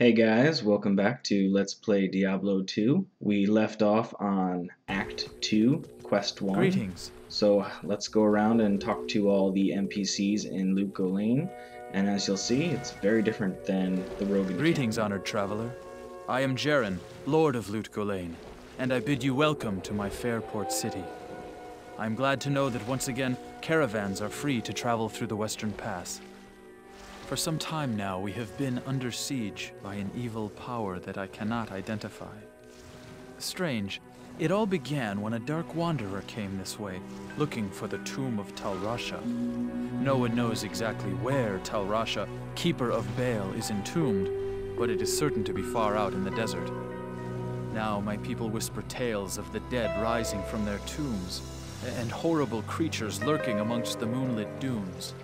Hey guys, welcome back to Let's Play Diablo 2. We left off on Act 2, Quest 1. Greetings. So let's go around and talk to all the NPCs in Luco Lane. And as you'll see, it's very different than the Rogan Greetings, camp. honored traveler. I am Jaren, Lord of Lutgolain, and I bid you welcome to my fair port city. I am glad to know that once again, caravans are free to travel through the Western Pass. For some time now, we have been under siege by an evil power that I cannot identify. Strange, it all began when a dark wanderer came this way, looking for the tomb of Talrasha. No one knows exactly where Talrasha, keeper of Baal, is entombed, but it is certain to be far out in the desert. Now my people whisper tales of the dead rising from their tombs, and horrible creatures lurking amongst the moonlit dunes.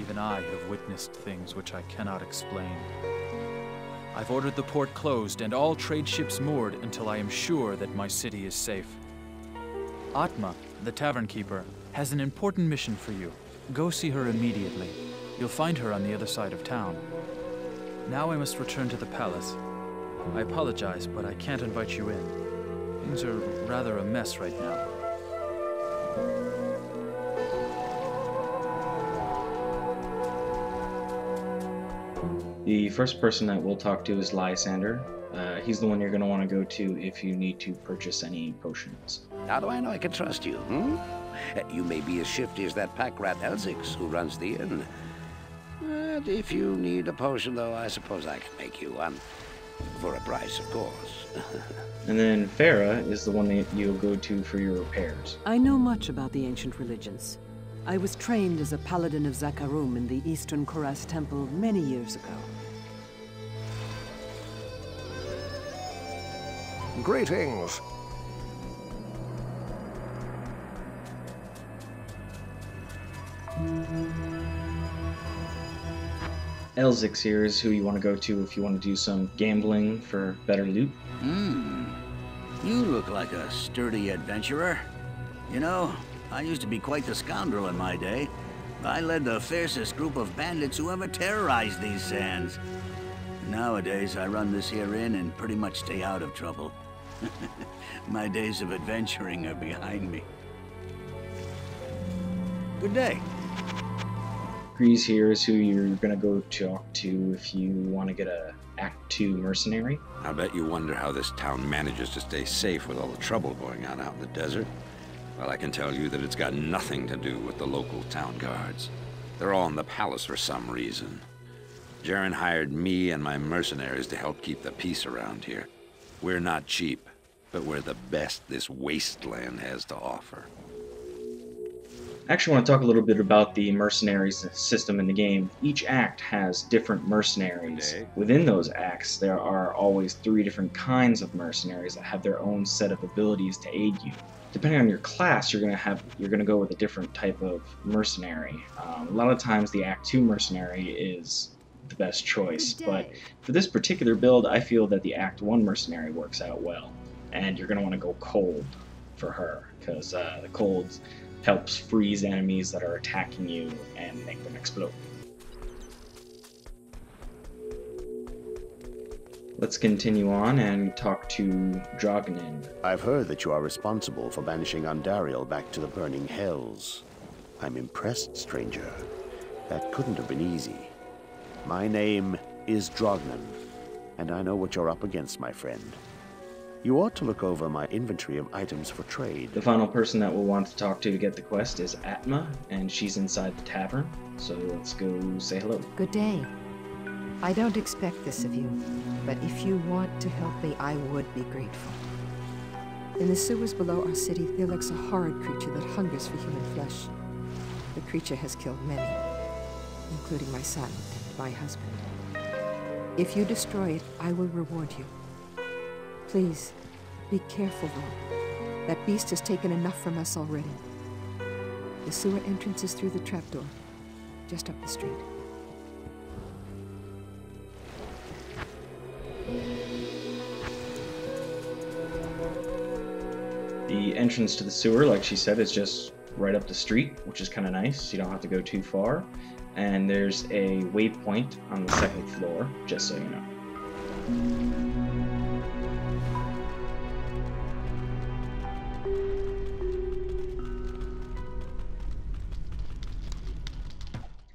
Even I have witnessed things which I cannot explain. I've ordered the port closed and all trade ships moored until I am sure that my city is safe. Atma, the tavern keeper, has an important mission for you. Go see her immediately. You'll find her on the other side of town. Now I must return to the palace. I apologize, but I can't invite you in. Things are rather a mess right now. The first person that we'll talk to is Lysander. He's the one you're going to want to go to if you need to purchase any potions. How do I know I can trust you, You may be as shifty as that pack rat Elzix who runs the inn. But if you need a potion, though, I suppose I can make you one. For a price, of course. And then Farah is the one that you'll go to for your repairs. I know much about the ancient religions. I was trained as a paladin of Zakarum in the Eastern Koras Temple many years ago. Greetings. Elzix here is who you want to go to if you want to do some gambling for better loot. You look like a sturdy adventurer. You know, I used to be quite the scoundrel in my day. I led the fiercest group of bandits who ever terrorized these sands. Nowadays, I run this here inn and pretty much stay out of trouble. My days of adventuring are behind me. Good day. Grease here is who you're going to go talk to if you want to get a Act 2 mercenary. I bet you wonder how this town manages to stay safe with all the trouble going on out in the desert. Well, I can tell you that it's got nothing to do with the local town guards. They're all in the palace for some reason. Jaren hired me and my mercenaries to help keep the peace around here. We're not cheap, but we're the best this wasteland has to offer. I actually want to talk a little bit about the mercenaries system in the game. Each act has different mercenaries. Within those acts, there are always 3 different kinds of mercenaries that have their own set of abilities to aid you. Depending on your class, you're gonna go with a different type of mercenary. A lot of times, the Act 2 mercenary is the best choice, but for this particular build, I feel that the Act 1 mercenary works out well, and you're gonna want to go cold for her because the cold helps freeze enemies that are attacking you and make them explode. Let's continue on and talk to Drognin. I've heard that you are responsible for banishing Andariel back to the burning hells. I'm impressed, stranger. That couldn't have been easy. My name is Drognin, and I know what you're up against, my friend. You ought to look over my inventory of items for trade. The final person that we'll want to talk to get the quest is Atma, and she's inside the tavern, so let's go say hello. Good day. I don't expect this of you, but if you want to help me, I would be grateful. In the sewers below our city, there lurks a horrid creature that hungers for human flesh. The creature has killed many, including my son and my husband. If you destroy it, I will reward you. Please, be careful though. That beast has taken enough from us already. The sewer entrance is through the trapdoor, just up the street. The entrance to the sewer, like she said, is just right up the street, which is kind of nice. You don't have to go too far. And there's a waypoint on the 2nd floor, just so you know.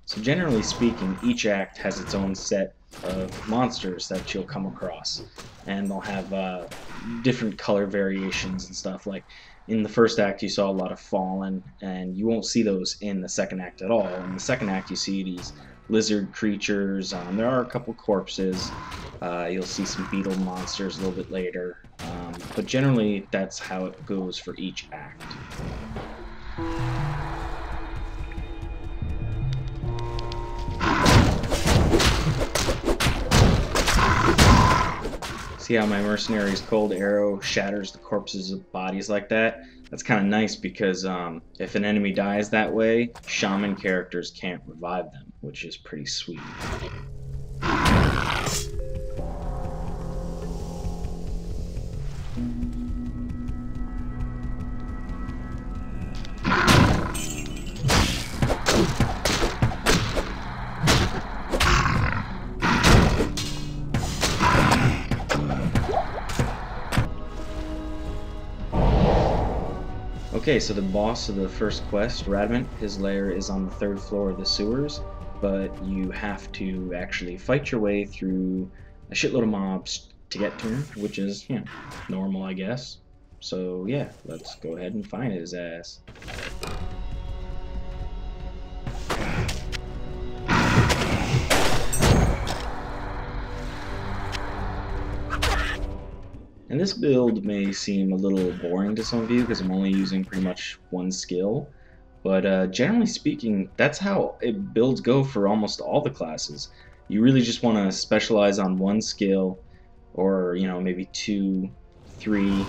So generally speaking, each act has its own set of monsters that you'll come across, and they'll have different color variations and stuff. Like in the first act you saw a lot of fallen, and you won't see those in the second act at all. In the second act you see these lizard creatures, there are a couple corpses, you'll see some beetle monsters a little bit later, but generally that's how it goes for each act. See how my mercenary's cold arrow shatters the corpses of bodies like that? That's kind of nice because if an enemy dies that way, shaman characters can't revive them, which is pretty sweet. Okay, so the boss of the first quest, Radmant, his lair is on the 3rd floor of the sewers, but you have to actually fight your way through a shitload of mobs to get to him, which is, you know, normal, I guess. So yeah, let's go ahead and find his ass. And this build may seem a little boring to some of you because I'm only using pretty much one skill, but generally speaking, that's how builds go for almost all the classes. You really just want to specialize on one skill, or you know, maybe 2, 3,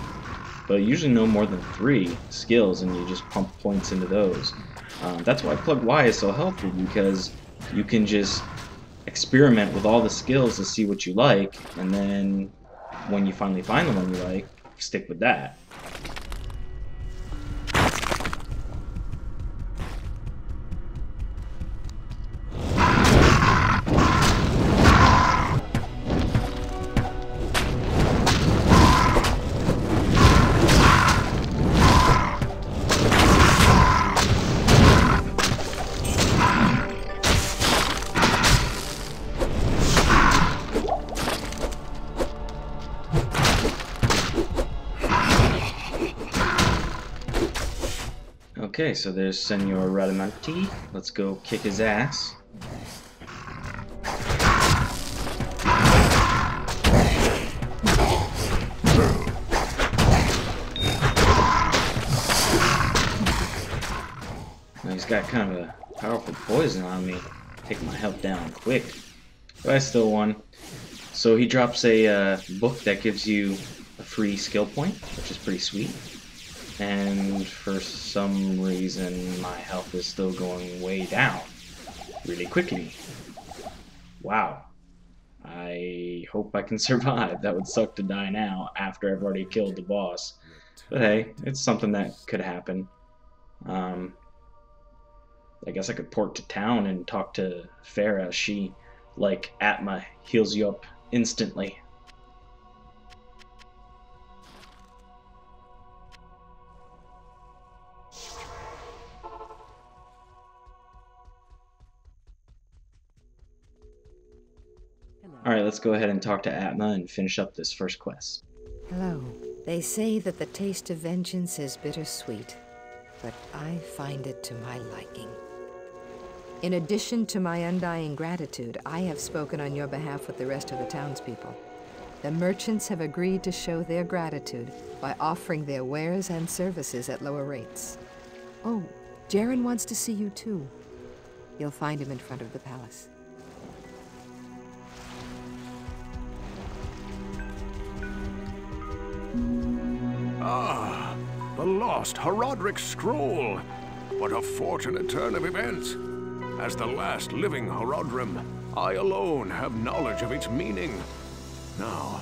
but usually no more than 3 skills, and you just pump points into those. That's why Plug Y is so helpful, because you can just experiment with all the skills to see what you like, and then when you finally find the one you like, stick with that. Okay, so there's Senor Radamanti. Let's go kick his ass. Now he's got kind of a powerful poison on me. Take my health down quick. But I still won. So he drops a book that gives you a free skill point, which is pretty sweet. And for some reason my health is still going way down really quickly. Wow. I hope I can survive. That would suck to die now after I've already killed the boss. But hey, it's something that could happen. I guess I could port to town and talk to Farah. She, like Atma, heals you up instantly. Alright, let's go ahead and talk to Atma and finish up this first quest. Hello. They say that the taste of vengeance is bittersweet, but I find it to my liking. In addition to my undying gratitude, I have spoken on your behalf with the rest of the townspeople. The merchants have agreed to show their gratitude by offering their wares and services at lower rates. Oh, Jaren wants to see you too. You'll find him in front of the palace. Ah, the lost Horodric scroll. What a fortunate turn of events. As the last living Horodrim, I alone have knowledge of its meaning. Now,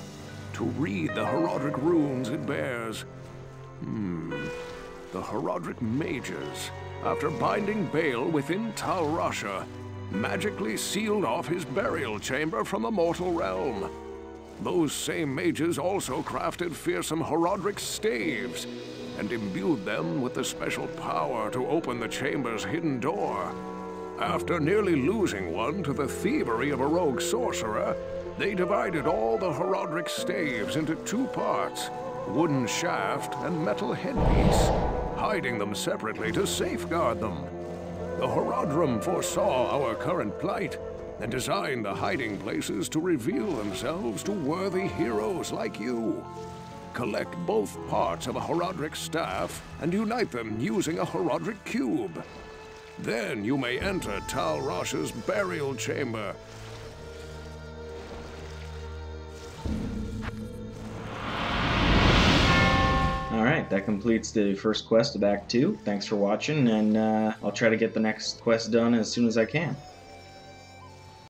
to read the Horodric runes it bears. The Horodric mages, after binding Bale within Tal Rasha, magically sealed off his burial chamber from the mortal realm. Those same mages also crafted fearsome Horodric staves and imbued them with the special power to open the chamber's hidden door. After nearly losing one to the thievery of a rogue sorcerer, they divided all the Horodric staves into 2 parts, wooden shaft and metal headpiece, hiding them separately to safeguard them. The Horodrum foresaw our current plight and designed the hiding places to reveal themselves to worthy heroes like you. Collect both parts of a Horodric staff and unite them using a Horodric cube. Then you may enter Tal Rosh's burial chamber. Alright, that completes the first quest of Act 2. Thanks for watching, and I'll try to get the next quest done as soon as I can.